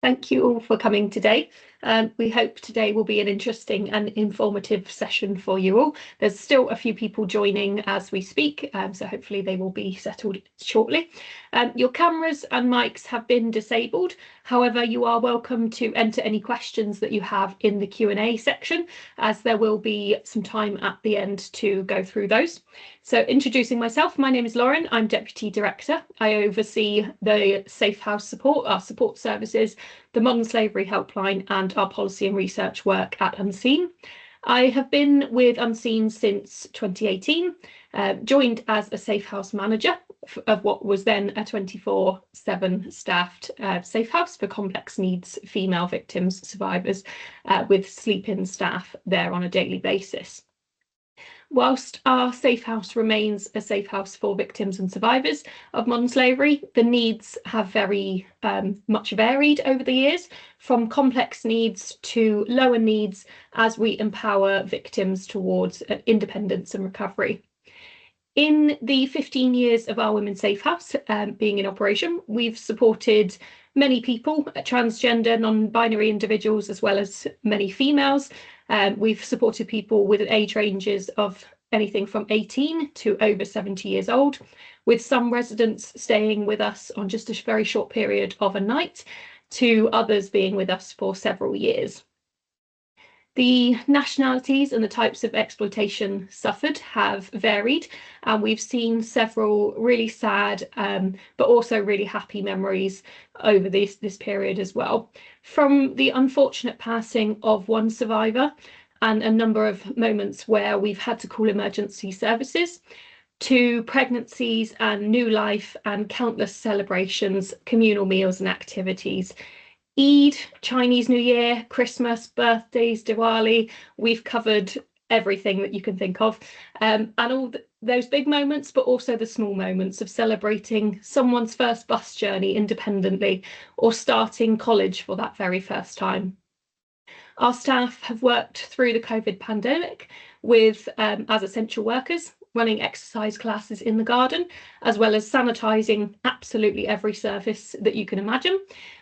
Thank you all for coming today. We hope today will be an interesting and informative session for you all. There's still a few people joining as we speak, so hopefully they will be settled shortly. Your cameras and mics have been disabled. However, you are welcome to enter any questions that you have in the Q&A section, as there will be some time at the end to go through those. So introducing myself, my name is Lauren. I'm Deputy Director. I oversee the Safe House support, our support services, the Modern Slavery Helpline and our policy and research work at Unseen. I have been with Unseen since 2018, joined as a Safe House manager of what was then a 24/7 staffed safe house for complex needs female victims survivors with sleep-in staff there on a daily basis. Whilst our safe house remains a safe house for victims and survivors of modern slavery, the needs have very much varied over the years, from complex needs to lower needs as we empower victims towards independence and recovery. In the 15 years of our Women's Safe House being in operation, we've supported many people, transgender, non-binary individuals, as well as many females. We've supported people with age ranges of anything from 18 to over 70 years old, with some residents staying with us on just a very short period of a night, to others being with us for several years. The nationalities and the types of exploitation suffered have varied, and we've seen several really sad but also really happy memories over this period as well. From the unfortunate passing of one survivor and a number of moments where we've had to call emergency services, to pregnancies and new life and countless celebrations, communal meals and activities. Eid, Chinese New Year, Christmas, birthdays, Diwali, we've covered everything that you can think of. And all those big moments, but also the small moments of celebrating someone's first bus journey independently or starting college for that very first time. Our staff have worked through the COVID pandemic with as essential workers, running exercise classes in the garden, as well as sanitising absolutely every surface that you can imagine.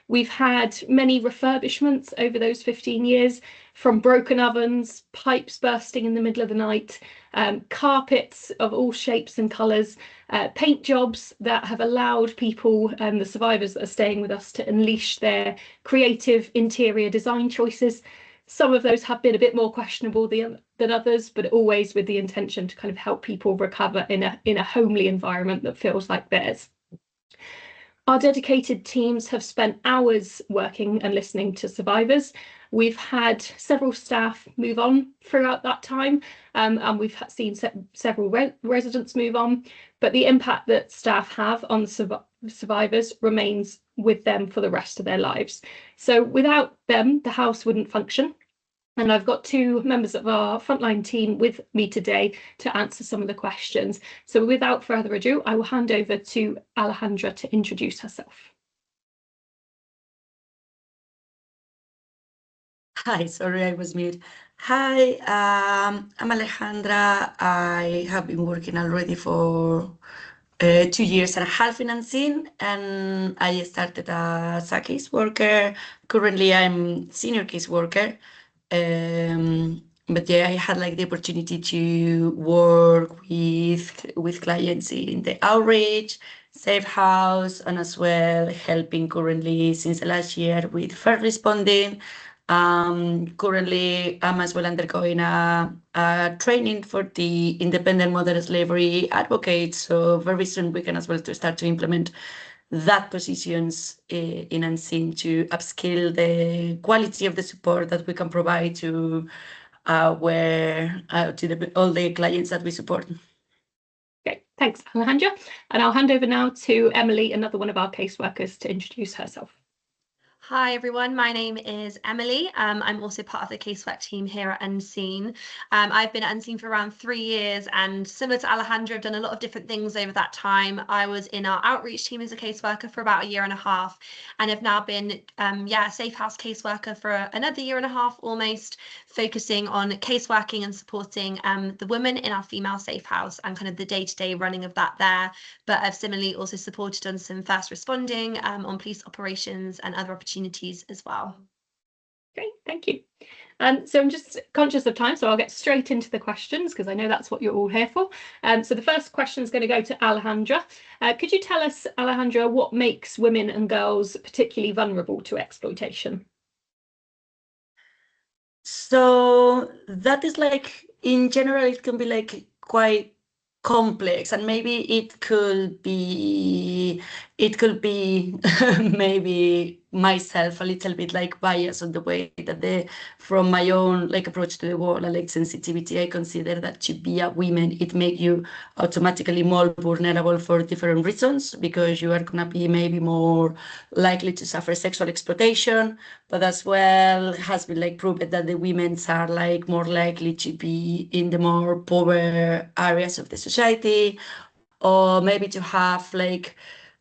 We've had many refurbishments over those 15 years, from broken ovens, pipes bursting in the middle of the night, carpets of all shapes and colours, paint jobs that have allowed people, the survivors that are staying with us, to unleash their creative interior design choices. Some of those have been a bit more questionable than others, but always with the intention to kind of help people recover in a homely environment that feels like theirs. Our dedicated teams have spent hours working and listening to survivors. We've had several staff move on throughout that time, and we've seen several residents move on, but the impact that staff have on survivors remains with them for the rest of their lives. So without them, the house wouldn't function. And I've got two members of our frontline team with me today to answer some of the questions. So without further ado, I will hand over to Alejandra to introduce herself. Hi, sorry, I was mute. Hi, I'm Alejandra. I have been working already for 2 years and a half in Unseen, and I started as a caseworker. Currently, I'm senior caseworker. But yeah, I had like the opportunity to work with clients in the outreach, safe house, and as well helping currently since the last year with first responding. Currently, I'm as well undergoing a training for the independent modern slavery advocate. So very soon we can as well to start to implement that positions in Unseen to upskill the quality of the support that we can provide to all the clients that we support. Okay, thanks, Alejandra. And I'll hand over now to Emily, another one of our caseworkers, to introduce herself. Hi everyone, my name is Emily. I'm also part of the casework team here at Unseen. I've been at Unseen for around 3 years, and similar to Alejandra, I've done a lot of different things over that time. I was in our outreach team as a caseworker for about 1.5 years, and have now been a safe house caseworker for another 1.5 years almost, focusing on caseworking and supporting the women in our female safe house and kind of the day-to-day running of that there. But I've similarly also supported on some first responding, on police operations and other opportunities opportunities as well. Great, thank you. So I'm just conscious of time, so I'll get straight into the questions because I know that's what you're all here for. So the first question is going to go to Alejandra. Could you tell us, Alejandra, what makes women and girls particularly vulnerable to exploitation? So that is like, in general, it can be like quite complex, and maybe it could be maybe myself a little bit like biased on the way that from my own like approach to the world and like sensitivity, I consider that to be a woman, it makes you automatically more vulnerable for different reasons, because you are gonna be maybe more likely to suffer sexual exploitation, but as well has been like proven that the women are like more likely to be in the more poor areas of the society, or maybe to have like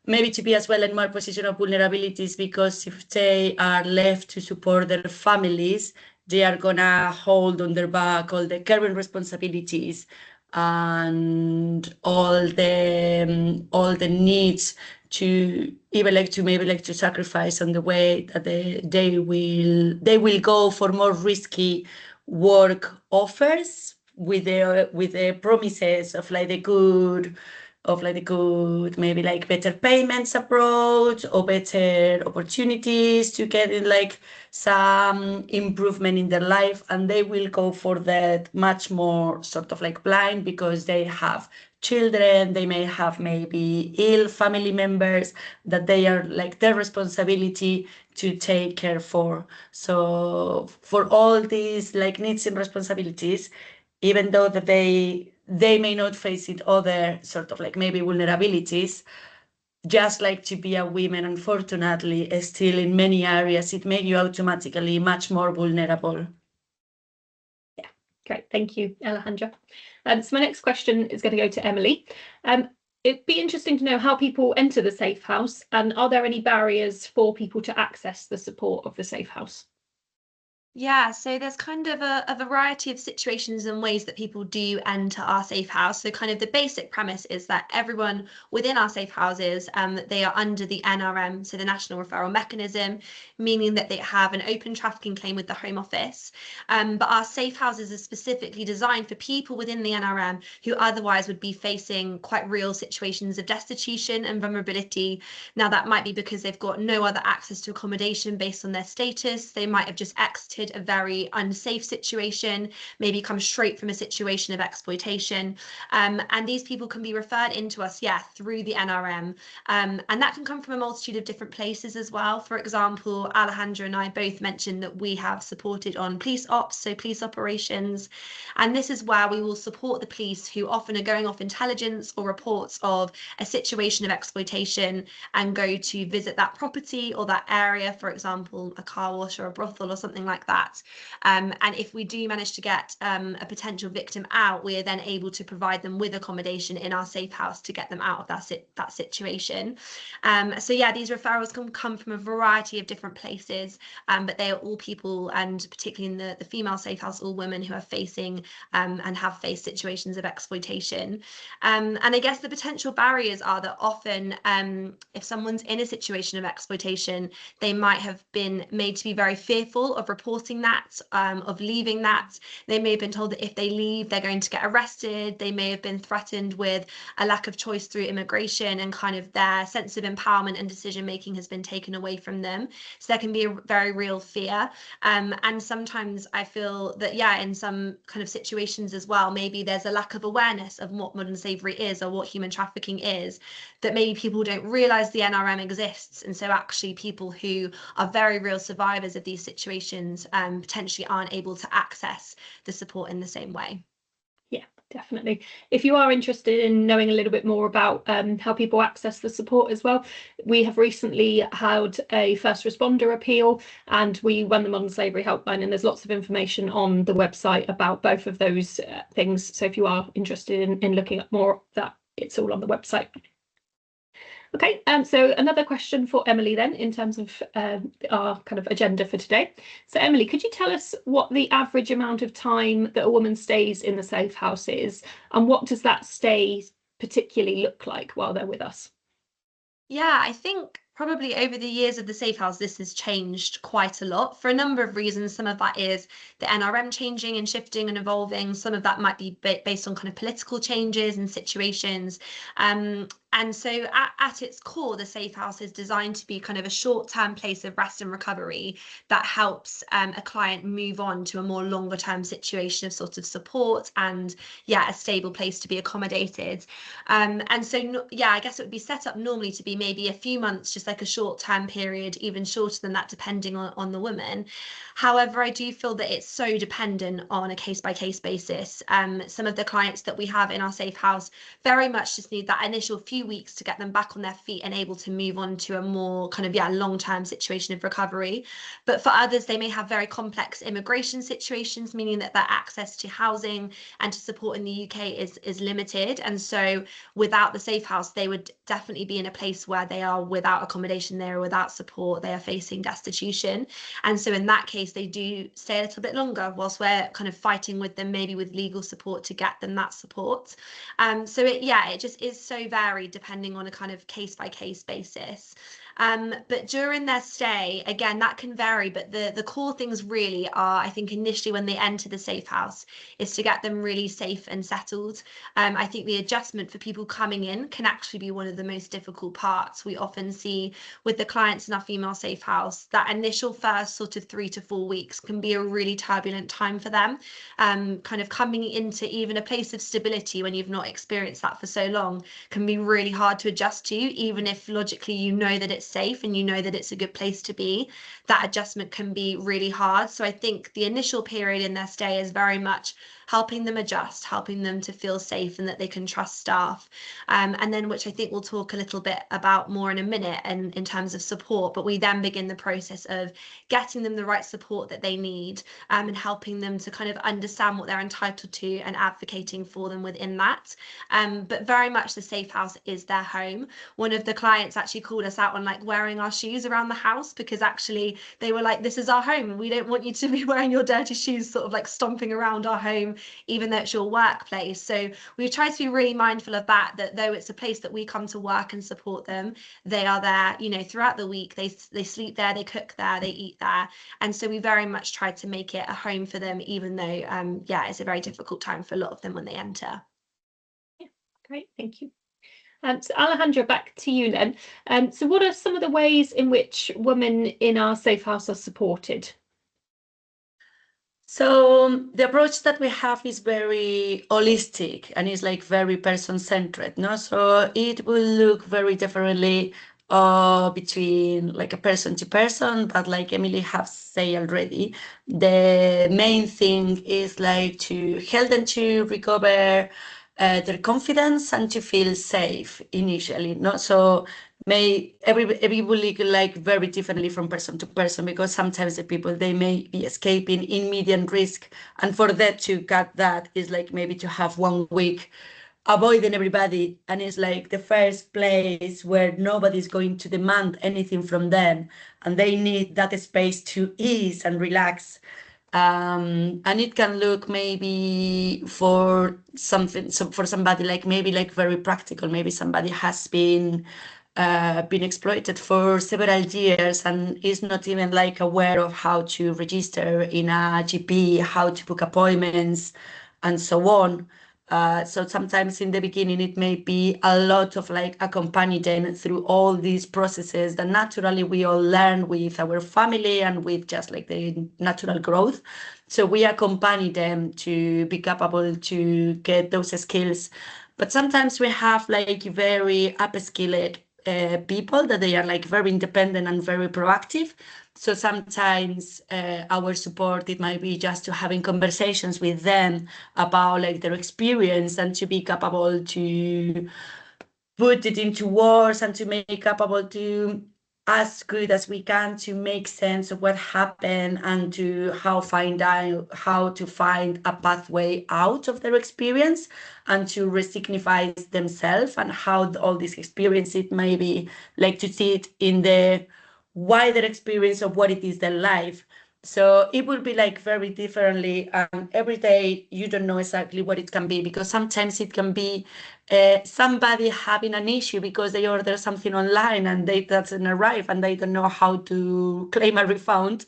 maybe to be as well in more position of vulnerabilities, because if they are left to support their families, they are gonna hold on their back all the caring responsibilities and all the needs to even like to maybe like to sacrifice on the way that they will go for more risky work offers with the promises of like the good maybe like better payments abroad or better opportunities to get in like some improvement in their life, and they will go for that much more sort of like blind, because they have children, they may have maybe ill family members that they are like their responsibility to take care for. So for all these like needs and responsibilities, even though that they may not face it other sort of like maybe vulnerabilities, just like to be a woman, unfortunately, still in many areas, it makes you automatically much more vulnerable. Yeah, great. Thank you, Alejandra. So my next question is going to go to Emily. It'd be interesting to know how people enter the safe house, and are there any barriers for people to access the support of the safe house? Yeah, so there's kind of a variety of situations and ways that people do enter our safe house. So kind of the basic premise is that everyone within our safe houses, they are under the NRM, so the National Referral Mechanism, meaning that they have an open trafficking claim with the Home Office. But our safe houses are specifically designed for people within the NRM who otherwise would be facing quite real situations of destitution and vulnerability. Now, that might be because they've got no other access to accommodation based on their status. They might have just exited a very unsafe situation, maybe come straight from a situation of exploitation. And these people can be referred into us, through the NRM. And that can come from a multitude of different places as well. For example, Alejandra and I both mentioned that we have supported on police ops, so police operations. And this is where we will support the police who often are going off intelligence or reports of a situation of exploitation and go to visit that property or that area, for example, a car wash or a brothel or something like that. And if we do manage to get a potential victim out, we are then able to provide them with accommodation in our safe house to get them out of that situation. So yeah, these referrals can come from a variety of different places, but they are all people, and particularly in the female safe house, all women who are facing and have faced situations of exploitation. And I guess the potential barriers are that often if someone's in a situation of exploitation, they might have been made to be very fearful of reporting that, of leaving that. They may have been told that if they leave, they're going to get arrested. They may have been threatened with a lack of choice through immigration, and kind of their sense of empowerment and decision making has been taken away from them. So there can be a very real fear. And sometimes I feel that, in some kind of situations as well, maybe there's a lack of awareness of what modern slavery is or what human trafficking is, that maybe people don't realize the NRM exists. And so actually people who are very real survivors of these situations potentially aren't able to access the support in the same way. Yeah, definitely. If you are interested in knowing a little bit more about how people access the support as well, we have recently had a first responder appeal, and we run the Modern Slavery Helpline, and there's lots of information on the website about both of those things. So if you are interested in looking at more of that, it's all on the website. Okay, so another question for Emily then, in terms of our kind of agenda for today. So Emily, could you tell us what the average amount of time that a woman stays in the safe house is, and what does that stay particularly look like while they're with us? Yeah, I think probably over the years of the Safe House, this has changed quite a lot for a number of reasons. Some of that is the NRM changing and shifting and evolving. Some of that might be based on kind of political changes and situations. And so at its core, the Safe House is designed to be kind of a short-term place of rest and recovery that helps a client move on to a more longer-term situation of sort of support and, yeah, a stable place to be accommodated. And so, yeah, I guess it would be set up normally to be maybe a few months, just like a short-term period, even shorter than that, depending on the woman. However, I do feel that it's so dependent on a case-by-case basis. Some of the clients that we have in our Safe House very much just need that initial few weeks to get them back on their feet and able to move on to a more kind of, yeah, long-term situation of recovery. But for others, they may have very complex immigration situations, meaning that their access to housing and to support in the UK is limited. And so without the Safe House, they would definitely be in a place where they are without accommodation, they are without support, they are facing destitution. And so in that case, they do stay a little bit longer whilst we're kind of fighting with them, maybe with legal support to get them that support. So it just is so varied depending on a kind of case-by-case basis. But during their stay, again, that can vary, but the core things really are, I think, initially when they enter the Safe House, is to get them really safe and settled. I think the adjustment for people coming in can actually be one of the most difficult parts. We often see with the clients in our female Safe House, that initial first sort of 3 to 4 weeks can be a really turbulent time for them. Kind of coming into even a place of stability when you've not experienced that for so long can be really hard to adjust to, even if logically you know that it's safe and you know that it's a good place to be. That adjustment can be really hard. So I think the initial period in their stay is very much helping them adjust, helping them to feel safe and that they can trust staff. And then, which I think we'll talk a little bit about more in a minute, and in terms of support, but we then begin the process of getting them the right support that they need, and helping them to kind of understand what they're entitled to and advocating for them within that. But very much the Safe House is their home. One of the clients actually called us out on like wearing our shoes around the house, because actually they were like, this is our home. We don't want you to be wearing your dirty shoes sort of like stomping around our home, even though it's your workplace. So we've tried to be really mindful of that though it's a place that we come to work and support them, they are there, you know, throughout the week. They sleep there, they cook there, they eat there. And so we very much tried to make it a home for them, even though, it's a very difficult time for a lot of them when they enter. Yeah, great, thank you. So Alejandra, back to you then. So what are some of the ways in which women in our Safe House are supported? So the approach that we have is very holistic and is like very person-centered, no? So it will look very differently between like a person to person, but like Emily has said already, the main thing is like to help them to recover their confidence and to feel safe initially, no? So everybody like very differently from person to person, because sometimes the people, they may be escaping in medium risk, and for that to get that is like maybe to have 1 week avoiding everybody, and it's like the first place where nobody's going to demand anything from them, and they need that space to ease and relax. And it can look maybe for something, so for somebody like maybe like very practical, maybe somebody has been exploited for several years and is not even like aware of how to register in a GP, how to book appointments, and so on. So sometimes in the beginning, it may be a lot of like accompany them through all these processes that naturally we all learn with our family and with just like the natural growth. So we accompany them to be capable to get those skills. But sometimes we have like very upskilled people that they are like very independent and very proactive. So sometimes our support, it might be just to having conversations with them about like their experience and to be capable to put it into words and to make capable to as good as we can to make sense of what happened and to how to find a pathway out of their experience and to resignify themselves and how all this experience, it may be like to see it in the wider experience of what it is their life. So it will be like very differently, and every day you don't know exactly what it can be, because sometimes it can be somebody having an issue because they order something online and they doesn't arrive and they don't know how to claim a refund.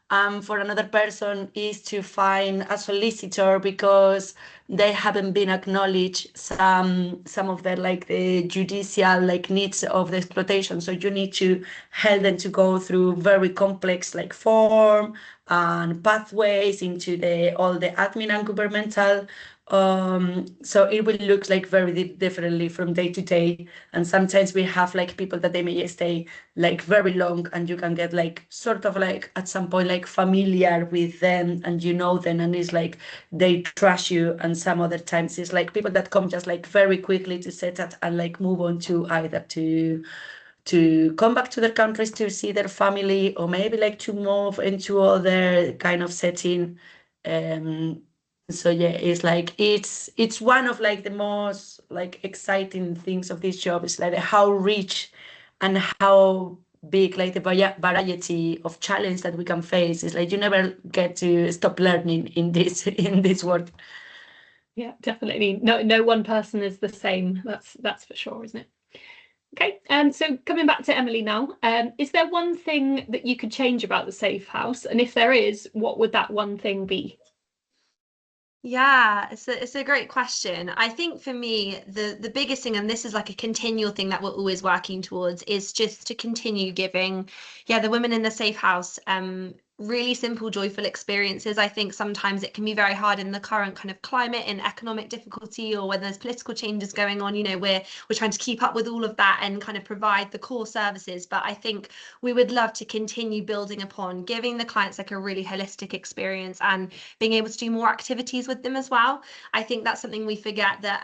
For another person is to find a solicitor because they haven't been acknowledged some of the like the judicial like needs of the exploitation. So you need to help them to go through very complex like form and pathways into the all the admin and governmental. So it will look like very differently from day to day. And sometimes we have like people that they may stay like very long, and you can get like sort of like at some point like familiar with them and you know them, and it's like they trust you. And some other times it's like people that come just like very quickly to set that and like move on to either to come back to their countries to see their family, or maybe like to move into other kind of setting. So yeah, it's like it's one of like the most like exciting things of this job is like how rich and how big like the variety of challenge that we can face. Is like you never get to stop learning in this in this work. Yeah, definitely. No one person is the same. That's for sure, isn't it? Okay, so coming back to Emily now, is there one thing that you could change about the safe house? And if there is, what would that one thing be? Yeah, it's a great question. I think for me, the biggest thing, and this is like a continual thing that we're always working towards, is just to continue giving, yeah, the women in the safe house, really simple, joyful experiences. I think sometimes it can be very hard in the current kind of climate and economic difficulty, or when there's political changes going on, you know, we're trying to keep up with all of that and kind of provide the core services. But I think we would love to continue building upon giving the clients like a really holistic experience and being able to do more activities with them as well. I think that's something we forget, that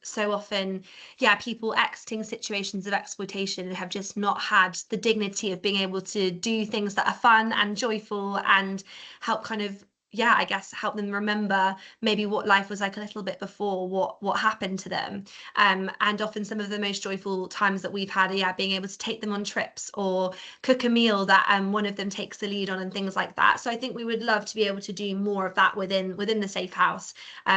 so often, yeah, people exiting situations of exploitation have just not had the dignity of being able to do things that are fun and joyful and help kind of, yeah, I guess help them remember maybe what life was like a little bit before what happened to them. And often some of the most joyful times that we've had are, yeah, being able to take them on trips or cook a meal that one of them takes the lead on and things like that. So I think we would love to be able to do more of that within the safe house,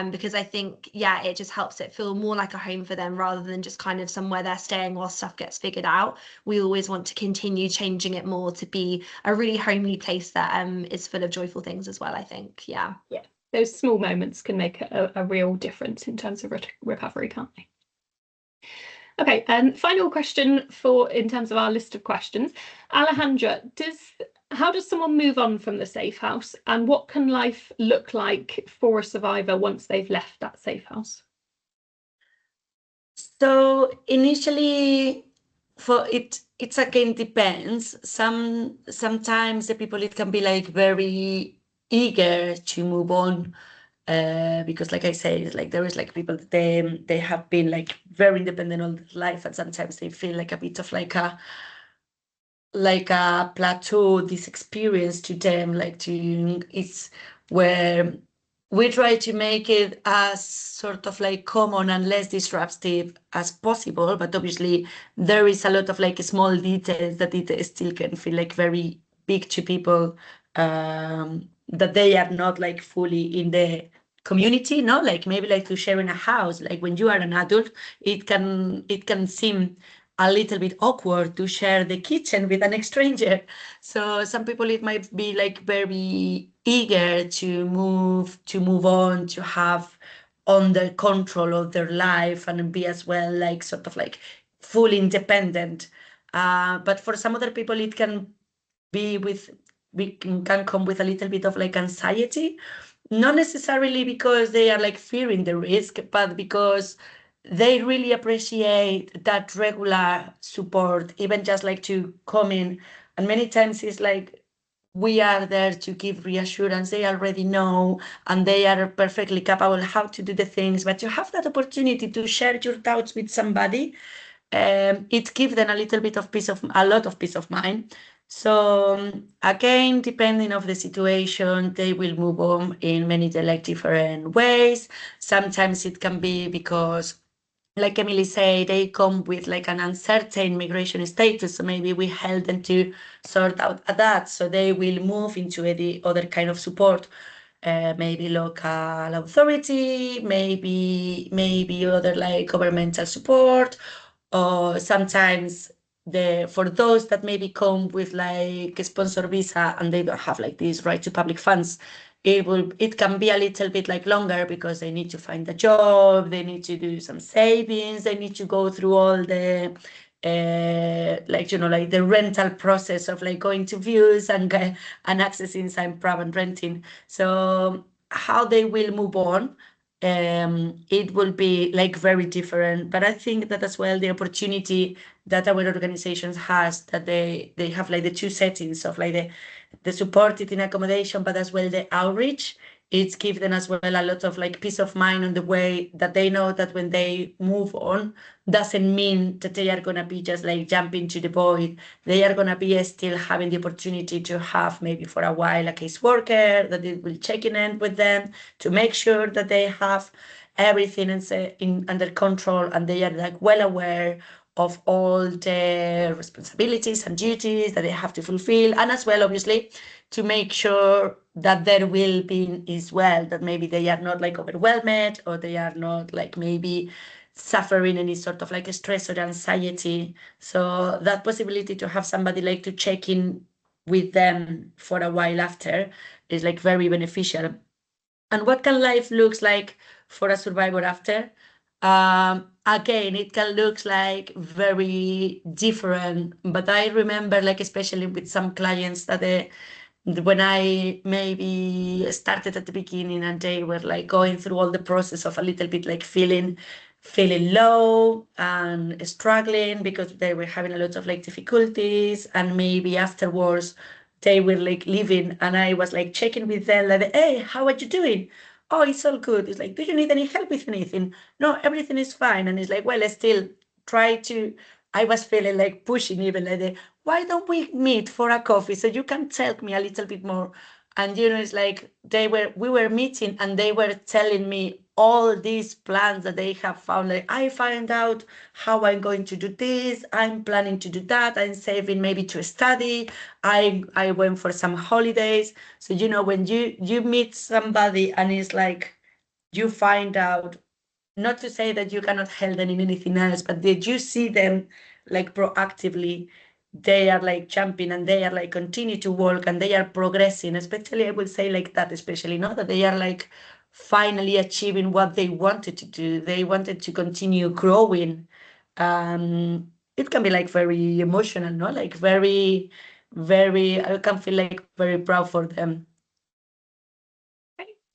because I think, yeah, it just helps it feel more like a home for them rather than just kind of somewhere they're staying while stuff gets figured out. We always want to continue changing it more to be a really homely place that is full of joyful things as well, I think. Yeah. Yeah, those small moments can make a real difference in terms of recovery, can't they? Okay, final question in terms of our list of questions. Alejandra, how does someone move on from the safe house, and what can life look like for a survivor once they've left that safe house? So initially, for it's again depends. Sometimes the people, it can be like very eager to move on, because like I say, it's like there is like people that they have been like very independent all their life, and sometimes they feel like a bit of like a plateau, this experience to them, like to it's where we try to make it as sort of like common and less disruptive as possible. But obviously there is a lot of like small details that it still can feel like very big to people, that they are not like fully in the community, no, like maybe like to share in a house, like when you are an adult, it can seem a little bit awkward to share the kitchen with an stranger. So some people, it might be like very eager to move on, to have under control of their life and be as well like sort of like fully independent. But for some other people, it can be with we can come with a little bit of like anxiety, not necessarily because they are like fearing the risk, but because they really appreciate that regular support, even just like to come in. And many times it's like we are there to give reassurance. They already know and they are perfectly capable how to do the things, but you have that opportunity to share your doubts with somebody. It gives them a lot of peace of mind. So again, depending of the situation, they will move on in many like different ways. Sometimes it can be because like Emily said, they come with like an uncertain migration status. So maybe we help them to sort out that. So they will move into the other kind of support, maybe local authority, maybe other like governmental support, or sometimes for those that maybe come with like a sponsor visa and they don't have like this right to public funds, it can be a little bit like longer because they need to find a job, they need to do some savings, they need to go through all the like like the rental process of like going to views and accessing some private renting. So how they will move on, it will be like very different. But I think that as well the opportunity that our organizations has, that they have like the two settings of like the supported in accommodation, but as well the outreach. It's given them as well a lot of like peace of mind on the way that they know that when they move on, doesn't mean that they are going to be just like jumping to the void. They are going to be still having the opportunity to have maybe for a while a caseworker that it will check in with them to make sure that they have everything under control and they are like well aware of all the responsibilities and duties that they have to fulfill, and as well obviously to make sure that their well-being is well, that maybe they are not like overwhelmed or they are not like maybe suffering any sort of like stress or anxiety. So that possibility to have somebody like to check in with them for a while after is like very beneficial. And what can life looks like for a survivor after? Again, it can look like very different, but I remember like especially with some clients that when I maybe started at the beginning and they were like going through all the process of a little bit like feeling low and struggling because they were having a lot of like difficulties, and maybe afterwards they were like leaving and I was like checking with them like, hey, how are you doing? Oh, it's all good. It's like, do you need any help with anything? No, everything is fine. And it's like, well, I still try to, I was feeling like pushing even like, why don't we meet for a coffee so you can tell me a little bit more? And it's like we were meeting and they were telling me all these plans that they have found. Like, I find out how I'm going to do this, I'm planning to do that, I'm saving maybe to study, I went for some holidays. So when you meet somebody and it's like you find out, not to say that you cannot help them in anything else, but did you see them like proactively, they are like jumping and they are like continue to work and they are progressing, especially I would say like that, especially that they are like finally achieving what they wanted to do. They wanted to continue growing. It can be like very emotional, no? Like very, very, I can feel like very proud for them.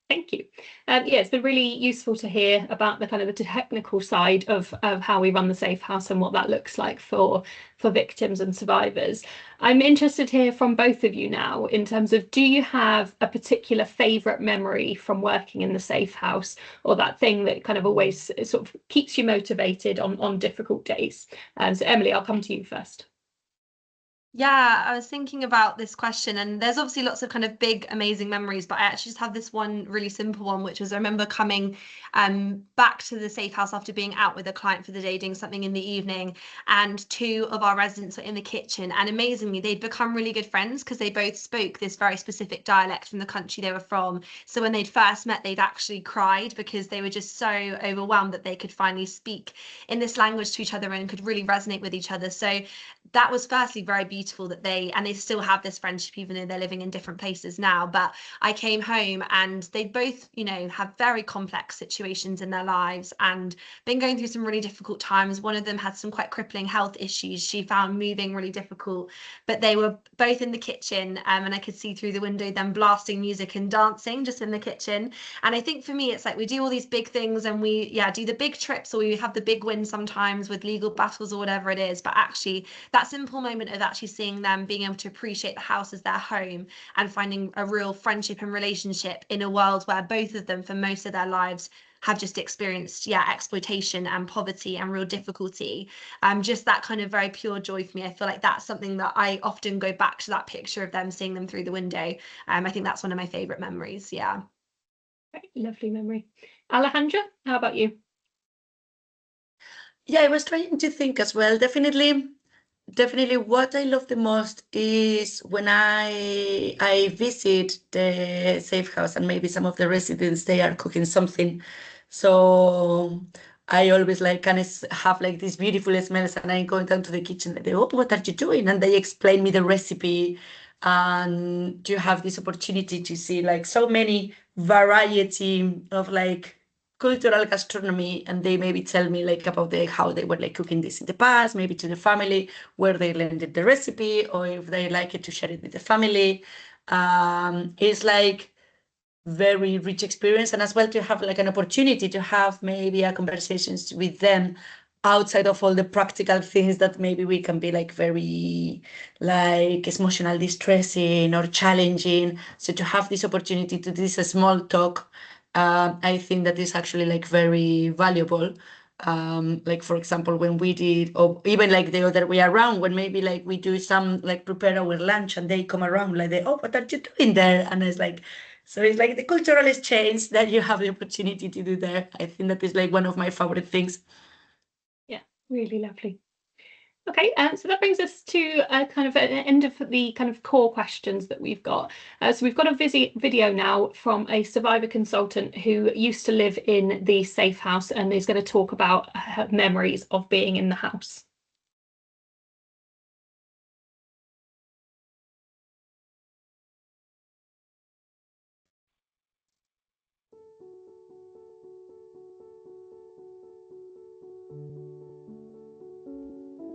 Thank you. Yeah, it's been really useful to hear about the kind of the technical side of how we run the Safe House and what that looks like for victims and survivors. I'm interested to hear from both of you now in terms of, do you have a particular favourite memory from working in the Safe House, or that thing that kind of always sort of keeps you motivated on difficult days? So Emily, I'll come to you first. Yeah, I was thinking about this question, and there's obviously lots of kind of big, amazing memories, but I actually just have this one really simple one, which was I remember coming back to the Safe House after being out with a client for the day, doing something in the evening, and two of our residents were in the kitchen, and amazingly, they'd become really good friends because they both spoke this very specific dialect from the country they were from. So when they'd first met, they'd actually cried because they were just so overwhelmed that they could finally speak in this language to each other and could really resonate with each other. So that was firstly very beautiful that they still have this friendship even though they're living in different places now. But I came home and they both have very complex situations in their lives and been going through some really difficult times. One of them had some quite crippling health issues. She found moving really difficult, but they were both in the kitchen and I could see through the window them blasting music and dancing just in the kitchen. And I think for me it's like we do all these big things and we do the big trips, or we have the big wins sometimes with legal battles or whatever it is, but actually that simple moment of actually seeing them being able to appreciate the house as their home and finding a real friendship and relationship in a world where both of them for most of their lives have just experienced exploitation and poverty and real difficulty, just that kind of very pure joy for me. I feel like that's something that I often go back to, that picture of them seeing them through the window. I think that's one of my favorite memories. Yeah, lovely memory. Alejandra, how about you? Yeah, I was trying to think as well. Definitely what I love the most is when I visit the safe house and maybe some of the residents, they are cooking something. So I always like kind of have like these beautiful smells, and I go down to the kitchen and they, oh, what are you doing? And they explain me the recipe, and you have this opportunity to see like so many variety of like cultural gastronomy, and they maybe tell me like about how they were like cooking this in the past, maybe to the family, where they learned the recipe, or if they like it to share it with the family. It's like very rich experience, and as well to have like an opportunity to have maybe a conversations with them outside of all the practical things that maybe we can be like very like emotional distressing or challenging. So to have this opportunity to do this small talk, I think that is actually like very valuable. Like for example, when we did, or even like the other way around, when maybe like we do some like prepare our lunch and they come around like they, oh, what are you doing there? And it's like, so it's like the cultural exchange that you have the opportunity to do there. I think that is like one of my favorite things. Yeah, really lovely. Okay, so that brings us to kind of an end of the kind of core questions that we've got. So we've got a video now from a survivor consultant who used to live in the safe house and is going to talk about her memories of being in the house.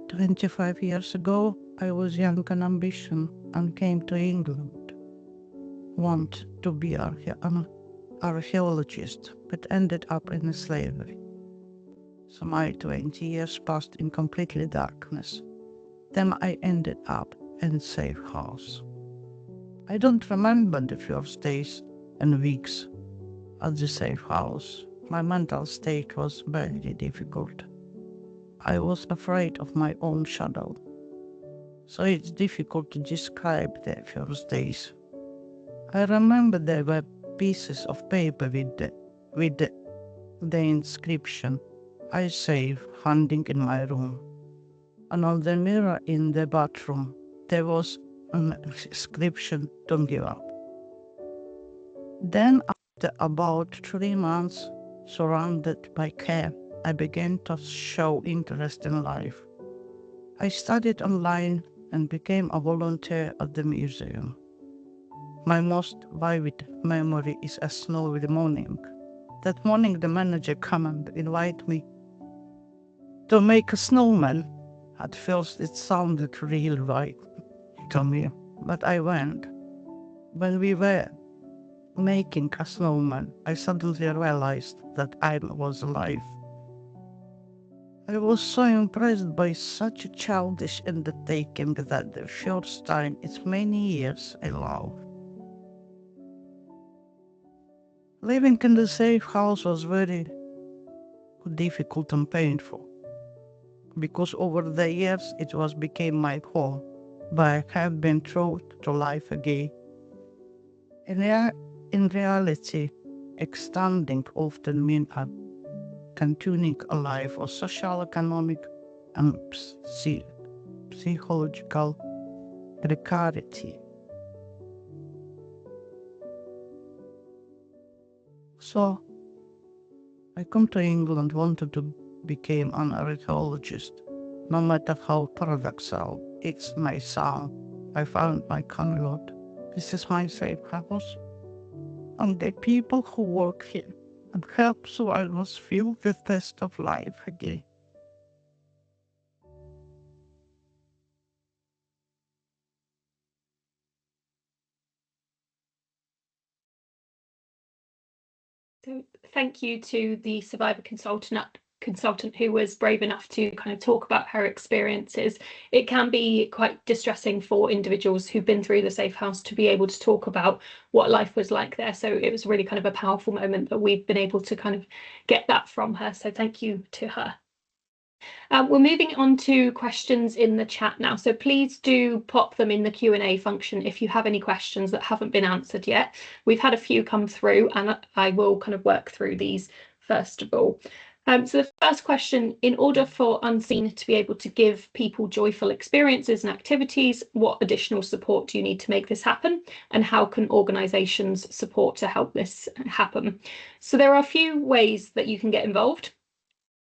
"25 years ago, I was young and ambitious and came to England. Want to be an archaeologist, but ended up in slavery. So my 20 years passed in completely darkness. Then I ended up in safe house. I don't remember the first days and weeks at the safe house. My mental state was very difficult. I was afraid of my own shadow. So it's difficult to describe the first days. I remember there were pieces of paper with the inscription, "I save," hanging in my room. And on the mirror in the bathroom, there was an inscription, "Don't give up." Then after about 3 months, surrounded by care, I began to show interest in life. I studied online and became a volunteer at the museum. My most vivid memory is a snowy morning. That morning the manager came and invited me to make a snowman. At first it sounded real right to me, but I went. When we were making a snowman, I suddenly realized that I was alive. I was so impressed by such a childish undertaking that the first time in many years I laughed. Living in the safe house was very difficult and painful, because over the years it was became my home, but I have been thrown to life again. In reality, extending often means continuing a life of social, economic, and psychological precarity. So I come to England wanted to become an archaeologist. No matter how paradoxal it may sound, I found my Camelot. This is my safe house, and the people who work here, and help so I must feel the test of life again. So thank you to the survivor consultant who was brave enough to kind of talk about her experiences. It can be quite distressing for individuals who've been through the safe house to be able to talk about what life was like there. So it was really kind of a powerful moment that we've been able to kind of get that from her. So thank you to her. We're moving on to questions in the chat now, so please do pop them in the Q&A function if you have any questions that haven't been answered yet. We've had a few come through and I will kind of work through these first of all. So the first question, in order for Unseen to be able to give people joyful experiences and activities, what additional support do you need to make this happen? And how can organisations support to help this happen? So there are a few ways that you can get involved.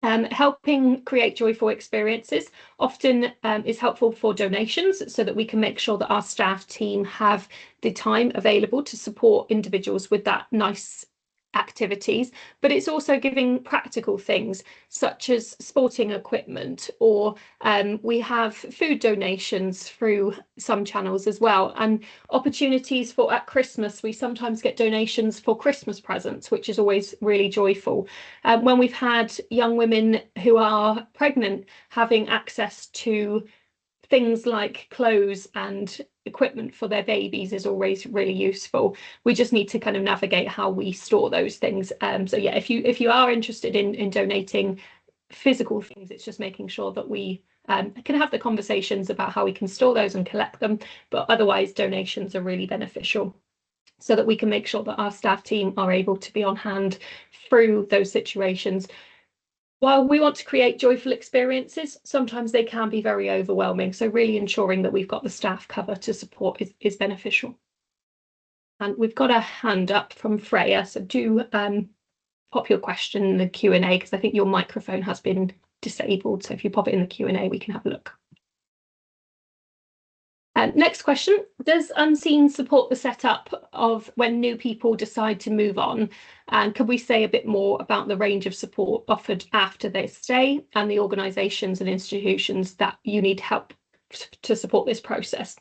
Helping create joyful experiences often is helpful for donations, so that we can make sure that our staff team have the time available to support individuals with that nice activities, but it's also giving practical things such as sporting equipment, or we have food donations through some channels as well, and opportunities for at Christmas we sometimes get donations for Christmas presents, which is always really joyful. When we've had young women who are pregnant having access to things like clothes and equipment for their babies is always really useful. We just need to kind of navigate how we store those things. So yeah, if you are interested in donating physical things, it's just making sure that we can have the conversations about how we can store those and collect them. But otherwise, donations are really beneficial, so that we can make sure that our staff team are able to be on hand through those situations. While we want to create joyful experiences, sometimes they can be very overwhelming. So really ensuring that we've got the staff cover to support is beneficial. And we've got a hand up from Freya. So do pop your question in the Q&A, because I think your microphone has been disabled. So if you pop it in the Q&A, we can have a look. Next question, does Unseen support the setup of when new people decide to move on? And could we say a bit more about the range of support offered after they stay, and the organisations and institutions that you need help to support this process?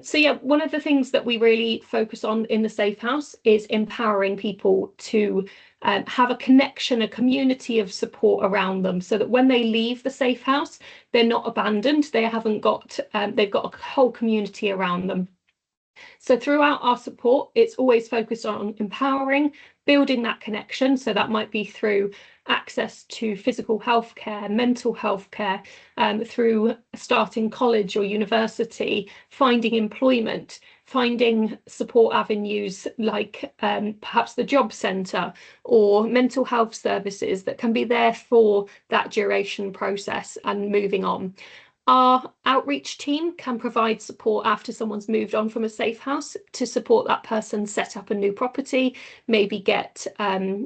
So yeah, one of the things that we really focus on in the Safe House is empowering people to have a connection, a community of support around them, so that when they leave the Safe House, they're not abandoned. They haven't got, they've got a whole community around them. So throughout our support, it's always focused on empowering, building that connection. So that might be through access to physical health care, mental health care, through starting college or university, finding employment, finding support avenues like perhaps the job centre or mental health services that can be there for that duration process and moving on. Our outreach team can provide support after someone's moved on from a Safe House to support that person set up a new property, maybe get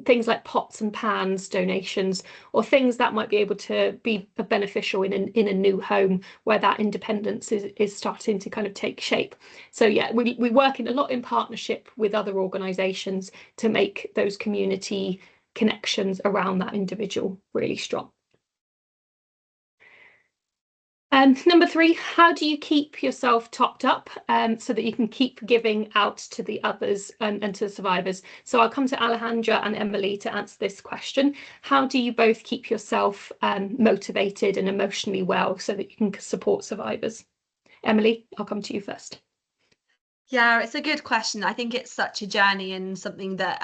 things like pots and pans donations, or things that might be able to be beneficial in a new home where that independence is starting to kind of take shape. So yeah, we work a lot in partnership with other organisations to make those community connections around that individual really strong. Number 3, how do you keep yourself topped up so that you can keep giving out to the others and to the survivors? So I'll come to Alejandra and Emily to answer this question. How do you both keep yourself motivated and emotionally well so that you can support survivors? Emily, I'll come to you first. Yeah, it's a good question. I think it's such a journey and something that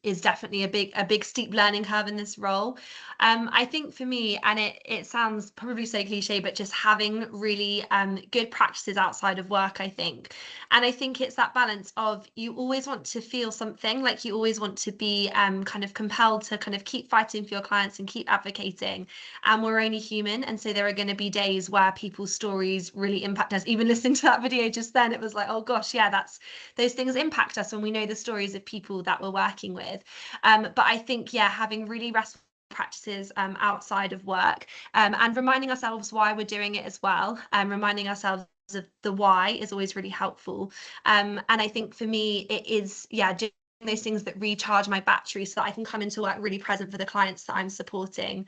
is definitely a big steep learning curve in this role. I think for me, and it sounds probably so cliche, but just having really good practices outside of work, I think. And I think it's that balance of, you always want to feel something, like you always want to be kind of compelled to kind of keep fighting for your clients and keep advocating. And we're only human, and so there are going to be days where people's stories really impact us. Even listening to that video just then, it was like, oh gosh, yeah, those things impact us when we know the stories of people that we're working with. But I think, yeah, having really restful practices outside of work, and reminding ourselves why we're doing it as well, reminding ourselves of the why is always really helpful. And I think for me, it is, yeah, doing those things that recharge my battery so that I can come into work really present for the clients that I'm supporting.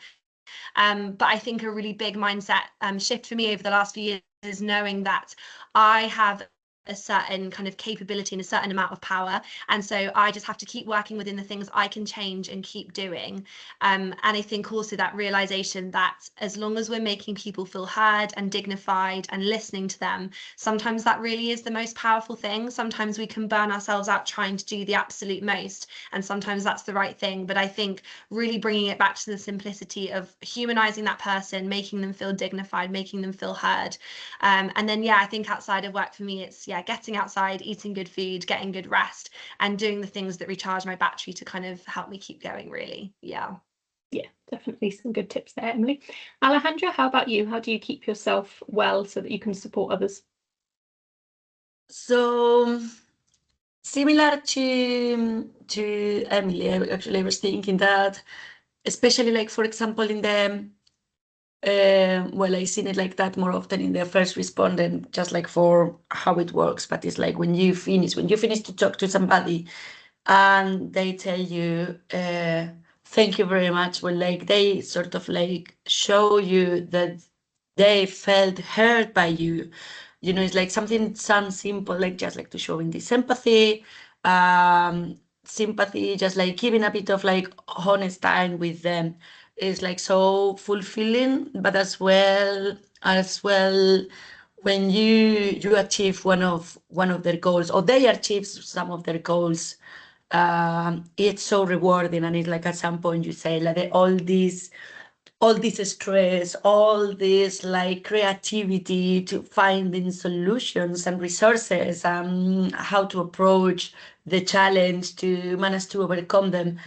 But I think a really big mindset shift for me over the last few years is knowing that I have a certain kind of capability and a certain amount of power, and so I just have to keep working within the things I can change and keep doing. And I think also that realization that as long as we're making people feel heard and dignified and listening to them, sometimes that really is the most powerful thing. Sometimes we can burn ourselves out trying to do the absolute most, and sometimes that's the right thing. But I think really bringing it back to the simplicity of humanizing that person, making them feel dignified, making them feel heard. And then, yeah, I think outside of work for me, it's, yeah, getting outside, eating good food, getting good rest, and doing the things that recharge my battery to kind of help me keep going, really. Yeah. Yeah, definitely some good tips there, Emily. Alejandra, how about you? How do you keep yourself well so that you can support others? So similar to Emily, I was thinking that, especially like for example in the well, I seen it like that more often in the first respondent, just like for how it works. But it's like when you finish to talk to somebody and they tell you, thank you very much. Well, like they sort of like show you that they felt hurt by you. You know, it's like something sounds simple, like just like to showing this empathy, sympathy, just like giving a bit of like honest time with them is like so fulfilling. But as well when you achieve one of their goals, or they achieve some of their goals, it's so rewarding. And it's like at some point you say like all this stress, all this like creativity to finding solutions and resources, how to approach the challenge, to manage to overcome them.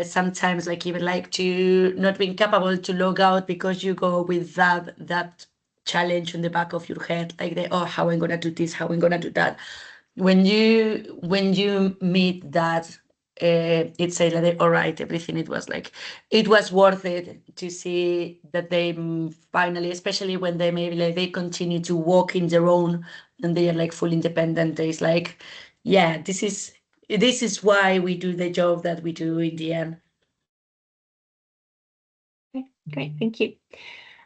Sometimes like even like to not being capable to log out because you go with that challenge on the back of your head, like how I'm gonna do this, how I'm gonna do that. When you meet that, it's like, all right, everything, it was worth it to see that they finally, especially when they maybe like they continue to walk in their own and they are like full independent. It's like, yeah, this is why we do the job that we do in the end. Okay, great, thank you.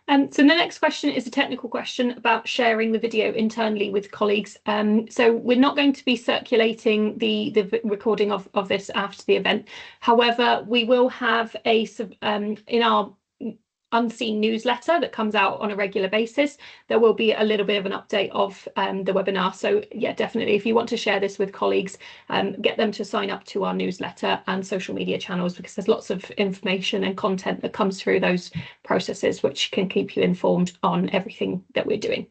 So the next question is a technical question about sharing the video internally with colleagues. So we're not going to be circulating the recording of this after the event. However, we will have in our Unseen newsletter that comes out on a regular basis, there will be a little bit of an update of the webinar. So yeah, definitely, if you want to share this with colleagues, get them to sign up to our newsletter and social media channels, because there's lots of information and content that comes through those processes, which can keep you informed on everything that we're doing.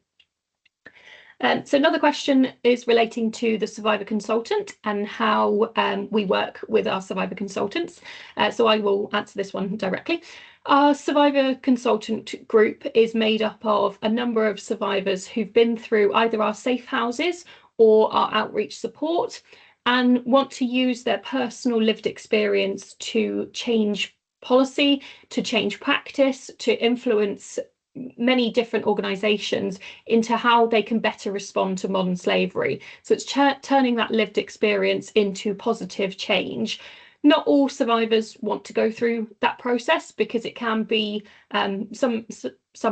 So another question is relating to the survivor consultant and how we work with our survivor consultants. So I will answer this one directly. Our survivor consultant group is made up of a number of survivors who've been through either our safe houses or our outreach support and want to use their personal lived experience to change policy, to change practice, to influence many different organisations into how they can better respond to modern slavery. So it's turning that lived experience into positive change. Not all survivors want to go through that process because it can be some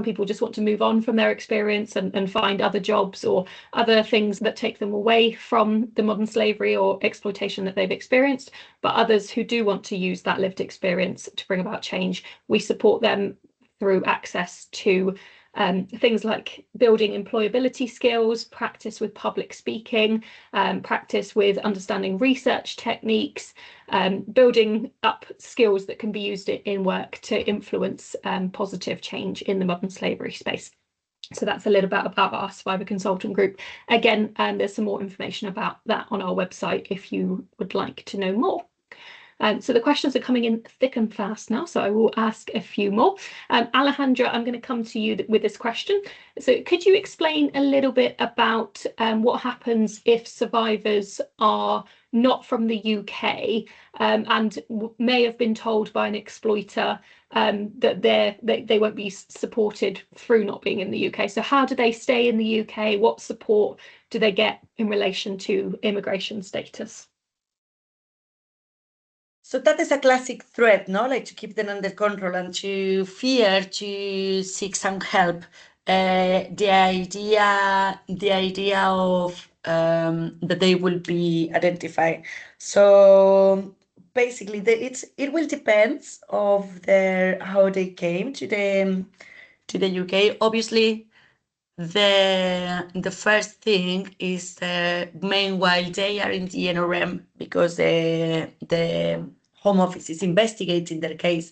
people just want to move on from their experience and find other jobs or other things that take them away from the modern slavery or exploitation that they've experienced. But others who do want to use that lived experience to bring about change, we support them through access to things like building employability skills, practice with public speaking, practice with understanding research techniques, building up skills that can be used in work to influence positive change in the modern slavery space. So that's a little bit about our survivor consultant group. Again, there's some more information about that on our website if you would like to know more. So the questions are coming in thick and fast now, so I will ask a few more. Alejandra, I'm going to come to you with this question. So could you explain a little bit about what happens if survivors are not from the UK and may have been told by an exploiter that they won't be supported through not being in the UK? So how do they stay in the UK? What support do they get in relation to immigration status? So that is a classic threat, no? Like to keep them under control and to fear to seek some help. The idea of that they will be identified. So basically, it will depend of how they came to the UK. Obviously, the first thing is meanwhile they are in the NRM, because the Home Office is investigating their case,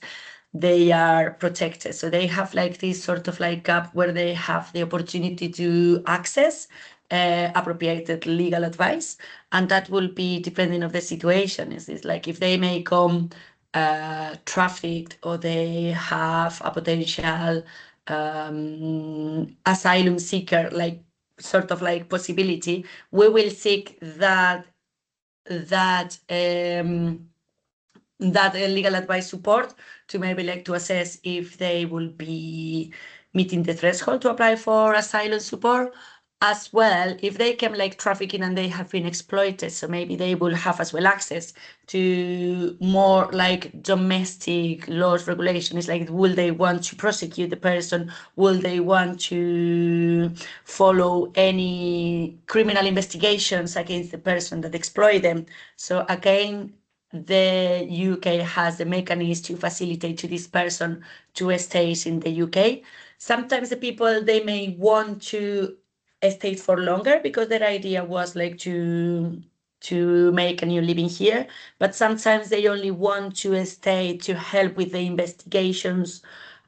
they are protected. So they have like this sort of like gap where they have the opportunity to access appropriate legal advice, and that will be depending on the situation. It's like if they may come trafficked, or they have a potential asylum seeker, like sort of like possibility, we will seek that legal advice support to maybe like to assess if they will be meeting the threshold to apply for asylum support. As well, if they came like trafficking and they have been exploited, so maybe they will have as well access to more like domestic laws regulation. It's like, will they want to prosecute the person? Will they want to follow any criminal investigations against the person that exploited them? So again, the UK has the mechanism to facilitate to this person to stay in the UK. Sometimes the people, they may want to stay for longer because their idea was like to make a new living here, but sometimes they only want to stay to help with the investigations,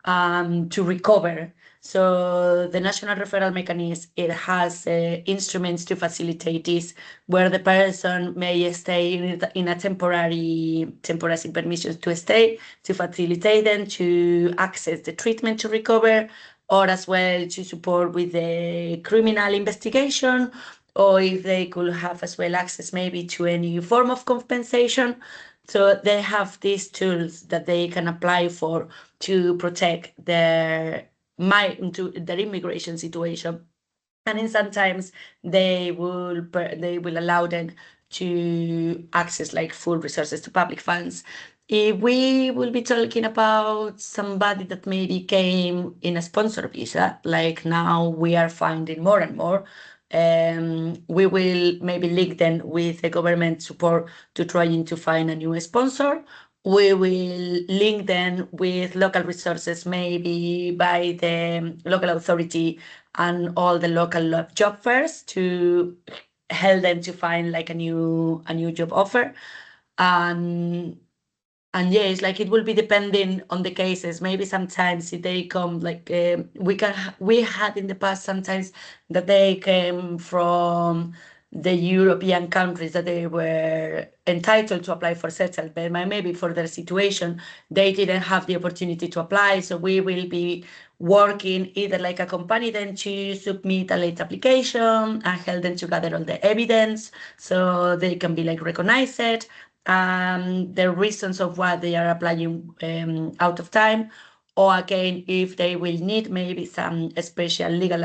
to recover. So the national referral mechanism, it has instruments to facilitate this, where the person may stay in a temporary permission to stay, to facilitate them to access the treatment to recover, or as well to support with the criminal investigation, or if they could have as well access maybe to any form of compensation. So they have these tools that they can apply for to protect their immigration situation. And then sometimes they will allow them to access like full resources to public funds. If we will be talking about somebody that maybe came in a sponsor visa, like now we are finding more and more, we will maybe link them with the government support to trying to find a new sponsor. We will link them with local resources, maybe by the local authority and all the local job fairs, to help them to find like a new job offer. And yes, like it will be depending on the cases. Maybe sometimes if they come like we had in the past sometimes that they came from the European countries that they were entitled to apply for settlement, but maybe for their situation they didn't have the opportunity to apply. So we will be working either like accompany them to submit a late application and help them to gather all the evidence so they can be like recognized, the reasons of why they are applying out of time, or again, if they will need maybe some special legal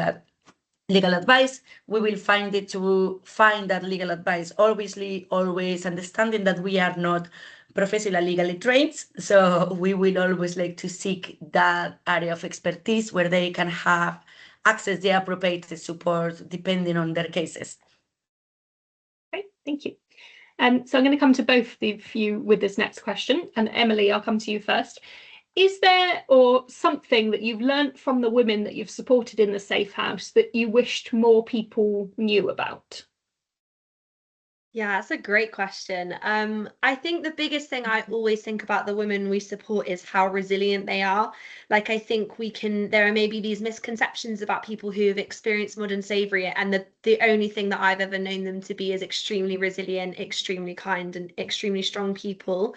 advice, we will find that legal advice. Obviously, always understanding that we are not professional legally trained, so we will always like to seek that area of expertise where they can have access the appropriate support depending on their cases. Okay, thank you. So I'm going to come to both of you with this next question, and Emily, I'll come to you first. Is there or something that you've learned from the women that you've supported in the Safe House that you wished more people knew about? Yeah, that's a great question. I think the biggest thing I always think about the women we support is how resilient they are. Like, I think there are maybe these misconceptions about people who have experienced modern slavery, and the only thing that I've ever known them to be is extremely resilient, extremely kind, and extremely strong people.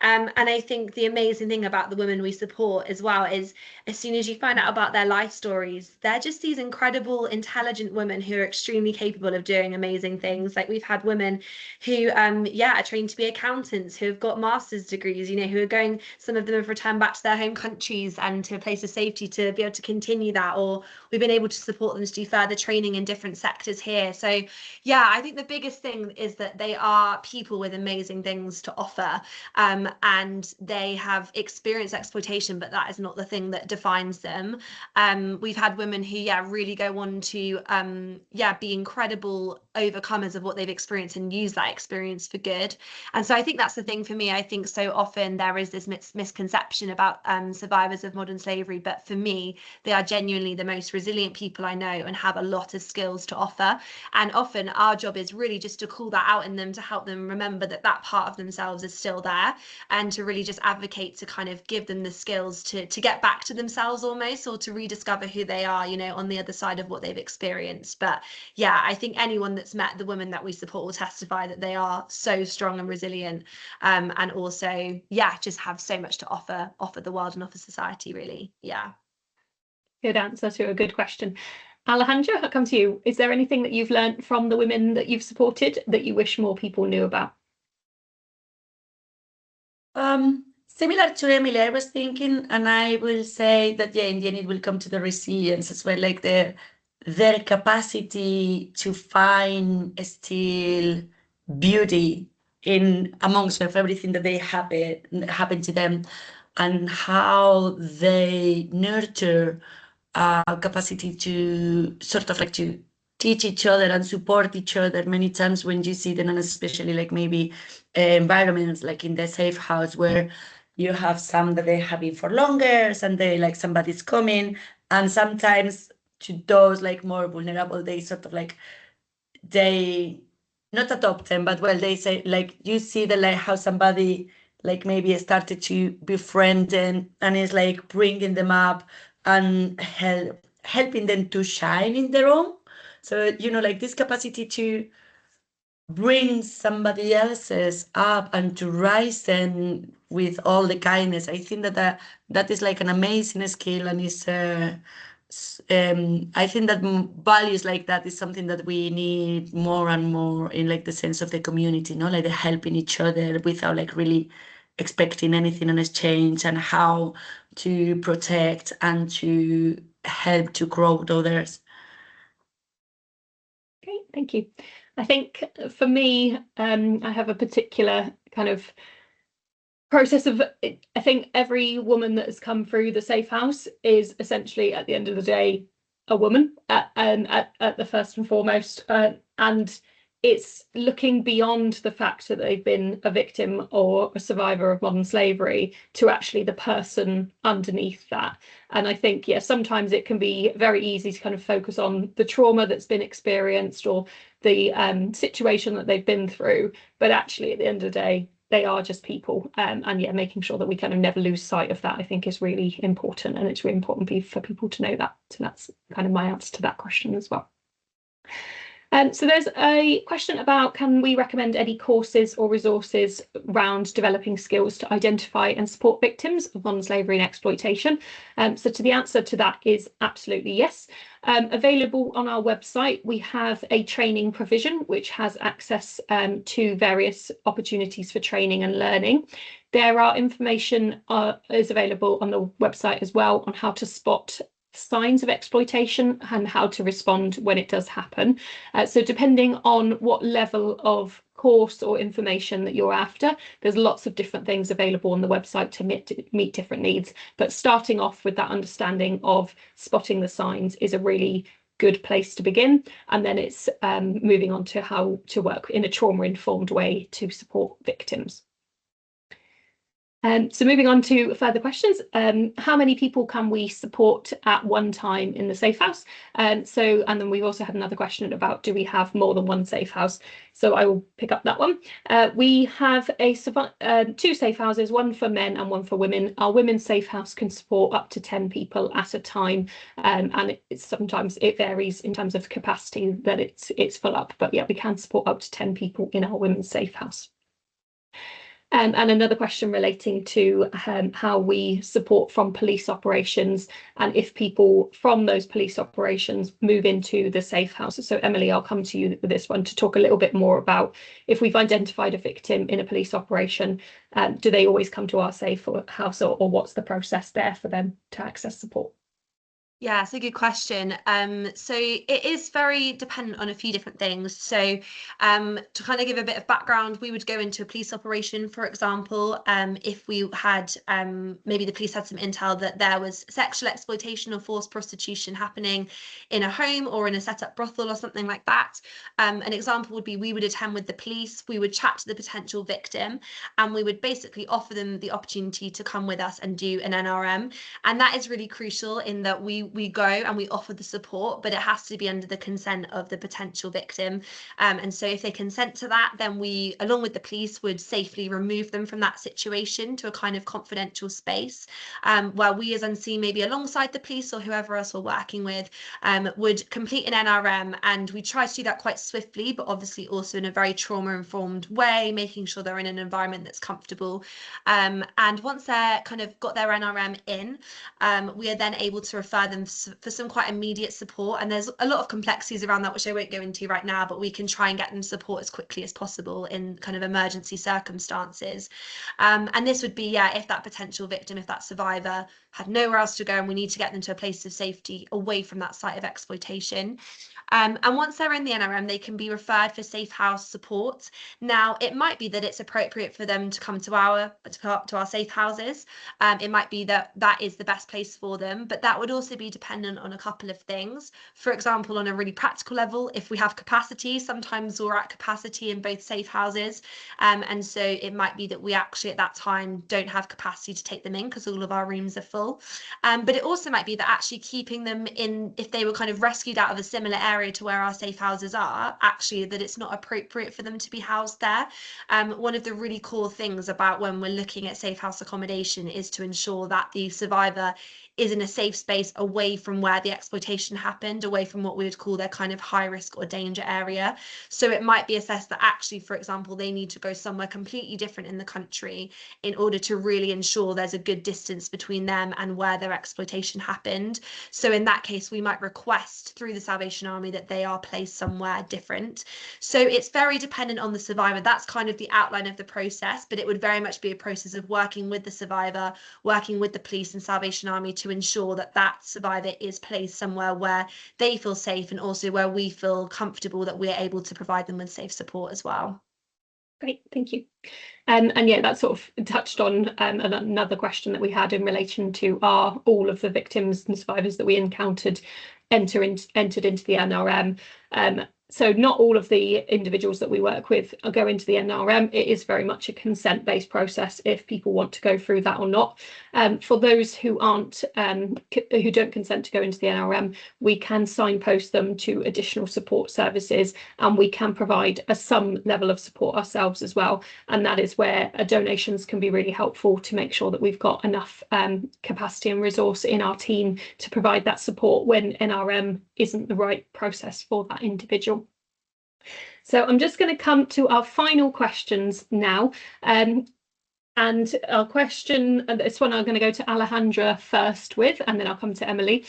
And I think the amazing thing about the women we support as well is, as soon as you find out about their life stories, they're just these incredible, intelligent women who are extremely capable of doing amazing things. Like, we've had women who are trained to be accountants, who have got master's degrees, who are going, some of them have returned back to their home countries and to a place of safety to be able to continue that, or we've been able to support them to do further training in different sectors here. So yeah, I think the biggest thing is that they are people with amazing things to offer, and they have experienced exploitation, but that is not the thing that defines them. We've had women who really go on to be incredible overcomers of what they've experienced and use that experience for good. And so I think that's the thing for me. I think so often there is this misconception about survivors of modern slavery, but for me, they are genuinely the most resilient people I know and have a lot of skills to offer. And often our job is really just to call that out in them, to help them remember that that part of themselves is still there, and to really just advocate to kind of give them the skills to get back to themselves almost, or to rediscover who they are, on the other side of what they've experienced. But yeah, I think anyone that's met the women that we support will testify that they are so strong and resilient, and also, yeah, just have so much to offer the world and offer society, really. Yeah. Good answer to a good question. Alejandra, I'll come to you. Is there anything that you've learned from the women that you've supported that you wish more people knew about? Similar to Emily, I was thinking, and I will say that, yeah, in the end, it will come to the resilience as well, like their capacity to find still beauty in amongst of everything that they happen to them, and how they nurture a capacity to sort of like to teach each other and support each other. Many times when you see them, and especially like maybe environments like in the safe house where you have some that they have been for longer, and they like somebody's coming, and sometimes to those like more vulnerable, they sort of like they not adopt them, but well, they say like you see the like how somebody like maybe started to befriend them and is like bringing them up and helping them to shine in their own. So you know, like this capacity to bring somebody else's up and to rise them with all the kindness. I think that is like an amazing skill, and is I think that values like that is something that we need more and more in like the sense of the community, no, like the helping each other without like really expecting anything in exchange, and how to protect and to help to grow others. Okay, thank you. I think for me, I have a particular kind of process of, I think every woman that has come through the safe house is essentially at the end of the day a woman at the first and foremost, and it's looking beyond the fact that they've been a victim or a survivor of modern slavery to actually the person underneath that. And I think, yeah, sometimes it can be very easy to kind of focus on the trauma that's been experienced or the situation that they've been through, but actually at the end of the day they are just people, and yeah, making sure that we kind of never lose sight of that, I think, is really important, and it's really important for people to know that. So that's kind of my answer to that question as well. So there's a question about, can we recommend any courses or resources around developing skills to identify and support victims of modern slavery and exploitation? So the answer to that is absolutely yes. Available on our website, we have a training provision which has access to various opportunities for training and learning. There are information is available on the website as well on how to spot signs of exploitation and how to respond when it does happen. So depending on what level of course or information that you're after, there's lots of different things available on the website to meet different needs. But starting off with that understanding of spotting the signs is a really good place to begin. And then it's moving on to how to work in a trauma-informed way to support victims. So moving on to further questions, how many people can we support at one time in the safe house? And then we've also had another question about, do we have more than one safe house? So I will pick up that one. We have two safe houses, one for men and one for women. Our women's safe house can support up to 10 people at a time, and sometimes it varies in terms of capacity that it's full up, but yeah, we can support up to 10 people in our women's safe house. And another question relating to how we support from police operations, and if people from those police operations move into the safe house. So Emily, I'll come to you with this one to talk a little bit more about, if we've identified a victim in a police operation, do they always come to our safe house, or what's the process there for them to access support? Yeah, it's a good question. So it is very dependent on a few different things. So to kind of give a bit of background, we would go into a police operation, for example, if we had, maybe the police had some intel that there was sexual exploitation or forced prostitution happening in a home or in a set-up brothel or something like that. An example would be, we would attend with the police, we would chat to the potential victim, and we would basically offer them the opportunity to come with us and do an NRM. And that is really crucial in that we we go and we offer the support, but it has to be under the consent of the potential victim. And so if they consent to that, then we, along with the police, would safely remove them from that situation to a kind of confidential space, where we as Unseen, maybe alongside the police or whoever else we're working with, would complete an NRM. And we try to do that quite swiftly, but obviously also in a very trauma-informed way, making sure they're in an environment that's comfortable. And once they're kind of got their NRM in, we are then able to refer them for some quite immediate support. And there's a lot of complexities around that, which I won't go into right now, but we can try and get them support as quickly as possible in kind of emergency circumstances. And this would be, yeah, if that potential victim, if that survivor had nowhere else to go and we need to get them to a place of safety away from that site of exploitation. And once they're in the NRM, they can be referred for safe house support. Now, it might be that it's appropriate for them to come to our safe houses. It might be that that is the best place for them, but that would also be dependent on a couple of things. For example, on a really practical level, if we have capacity, sometimes we're at capacity in both safe houses. And so it might be that we actually at that time don't have capacity to take them in because all of our rooms are full. But it also might be that actually keeping them in, if they were kind of rescued out of a similar area to where our safe houses are, actually that it's not appropriate for them to be housed there. One of the really cool things about when we're looking at safe house accommodation is to ensure that the survivor is in a safe space away from where the exploitation happened, away from what we would call their kind of high risk or danger area. So it might be assessed that actually, for example, they need to go somewhere completely different in the country in order to really ensure there's a good distance between them and where their exploitation happened. So in that case, we might request through the Salvation Army that they are placed somewhere different. So it's very dependent on the survivor. That's kind of the outline of the process, but it would very much be a process of working with the survivor, working with the police and Salvation Army to ensure that that survivor is placed somewhere where they feel safe and also where we feel comfortable that we're able to provide them with safe support as well. Great, thank you. And yeah, that sort of touched on another question that we had in relation to are all of the victims and survivors that we encountered entered into the NRM. So not all of the individuals that we work with go into the NRM. It is very much a consent-based process if people want to go through that or not. For those who aren't, who don't consent to go into the NRM, we can signpost them to additional support services, and we can provide some level of support ourselves as well. And that is where donations can be really helpful to make sure that we've got enough capacity and resource in our team to provide that support when NRM isn't the right process for that individual. So I'm just going to come to our final questions now. And our question, this one I'm going to go to Alejandra first with, and then I'll come to Emily.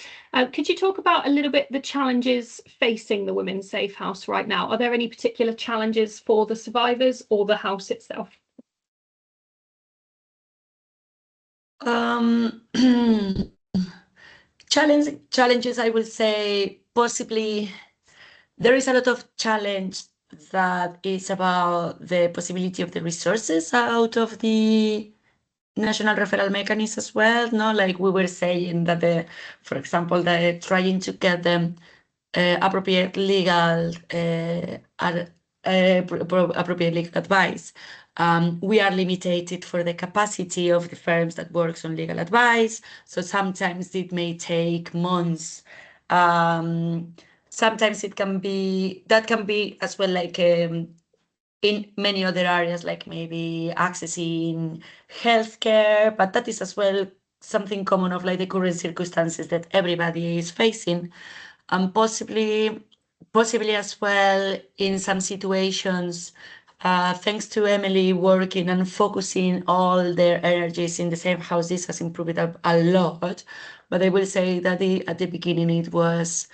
Could you talk about a little bit the challenges facing the Women's Safe House right now? Are there any particular challenges for the survivors or the house itself? Challenges, I will say, possibly there is a lot of challenge that is about the possibility of the resources out of the national referral mechanism as well. No, like we were saying that for example, they're trying to get them appropriate legal advice. We are limited for the capacity of the firms that works on legal advice. So sometimes it may take months. Sometimes it can be, that can be as well, like in many other areas, like maybe accessing healthcare, but that is as well something common of like the current circumstances that everybody is facing. And possibly as well in some situations, thanks to Emily working and focusing all their energies in the safe houses has improved a lot. But I will say that at the beginning it was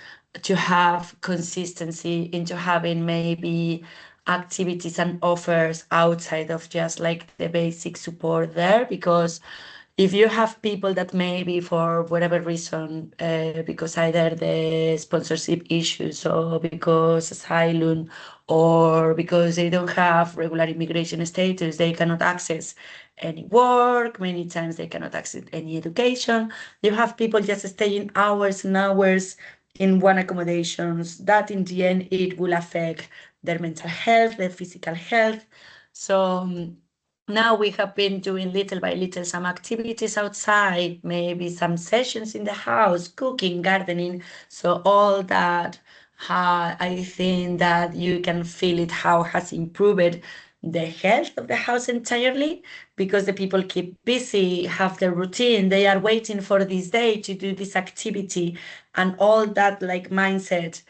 to have consistency into having maybe activities and offers outside of just like the basic support there, because if you have people that maybe for whatever reason, because either the sponsorship issues or because asylum or because they don't have regular immigration status, they cannot access any work, many times they cannot access any education. You have people just staying hours and hours in one accommodations, that in the end, it will affect their mental health, their physical health. So now we have been doing little by little some activities outside, maybe some sessions in the house, cooking, gardening. So all that, I think that you can feel it, how has improved the health of the house entirely, because the people keep busy, have their routine, they are waiting for this day to do this activity, and all that like mindset.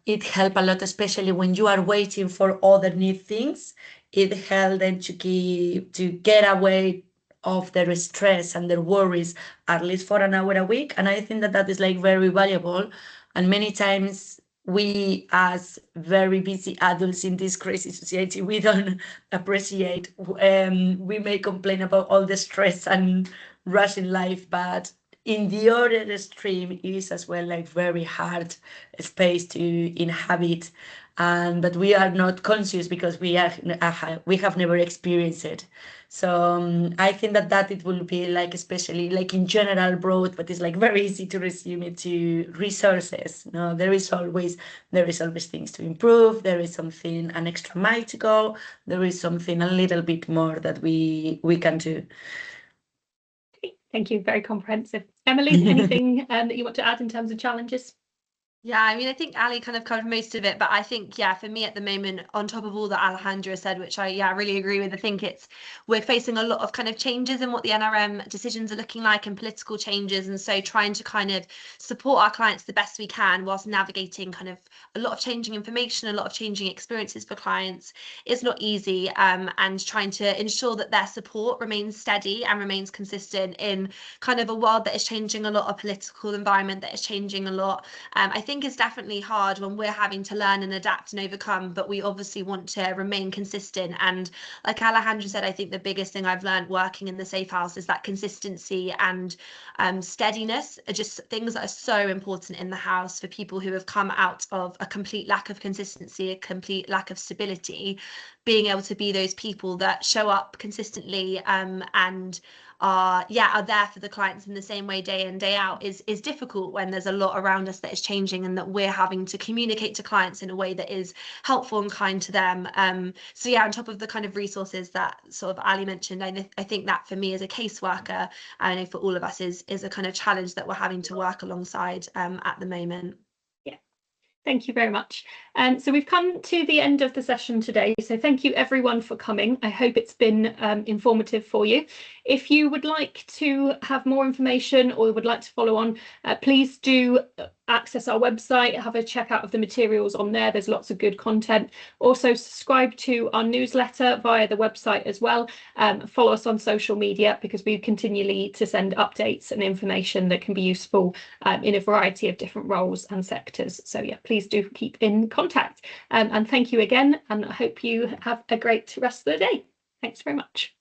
It helped a lot, especially when you are waiting for other new things. It helped them to get away of their stress and their worries at least for an hour a week. And I think that that is like very valuable. And many times we, as very busy adults in this crazy society, we don't appreciate. We may complain about all the stress and rush in life, but in the other extreme, it is as well like very hard space to inhabit, and but we are not conscious because we have never experienced it. So I think that it will be like, especially like in general broad, but it's like very easy to resume it to resources. No, there is always things to improve. There is something, an extra mile to go. There is something a little bit more that we can do. Thank you. Very comprehensive. Emily, anything that you want to add in terms of challenges? Yeah, I mean, I think Ali kind of covered most of it, but I think, yeah, for me at the moment, on top of all that Alejandra said, which I really agree with, I think we're facing a lot of kind of changes in what the NRM decisions are looking like, and political changes. And so trying to kind of support our clients the best we can whilst navigating kind of a lot of changing information, a lot of changing experiences for clients is not easy. And trying to ensure that their support remains steady and remains consistent in kind of a world that is changing a lot, a political environment that is changing a lot. I think is definitely hard when we're having to learn and adapt and overcome, but we obviously want to remain consistent. And like Alejandra said, I think the biggest thing I've learned working in the safe house is that consistency and steadiness are just things that are so important in the house for people who have come out of a complete lack of consistency, a complete lack of stability. Being able to be those people that show up consistently and are there for the clients in the same way day in, day out is difficult when there's a lot around us that is changing, and that we're having to communicate to clients in a way that is helpful and kind to them. So yeah, on top of the kind of resources that sort of Ali mentioned, I think that for me as a caseworker, I know for all of us is a kind of challenge that we're having to work alongside at the moment. Thank you very much. So we've come to the end of the session today. So thank you everyone for coming. I hope it's been informative for you. If you would like to have more information or would like to follow on, please do access our website, have a check out of the materials on there. There's lots of good content. Also subscribe to our newsletter via the website as well. Follow us on social media, because we continually to send updates and information that can be useful in a variety of different roles and sectors. So yeah, please do keep in contact. And thank you again, and I hope you have a great rest of the day. Thanks very much.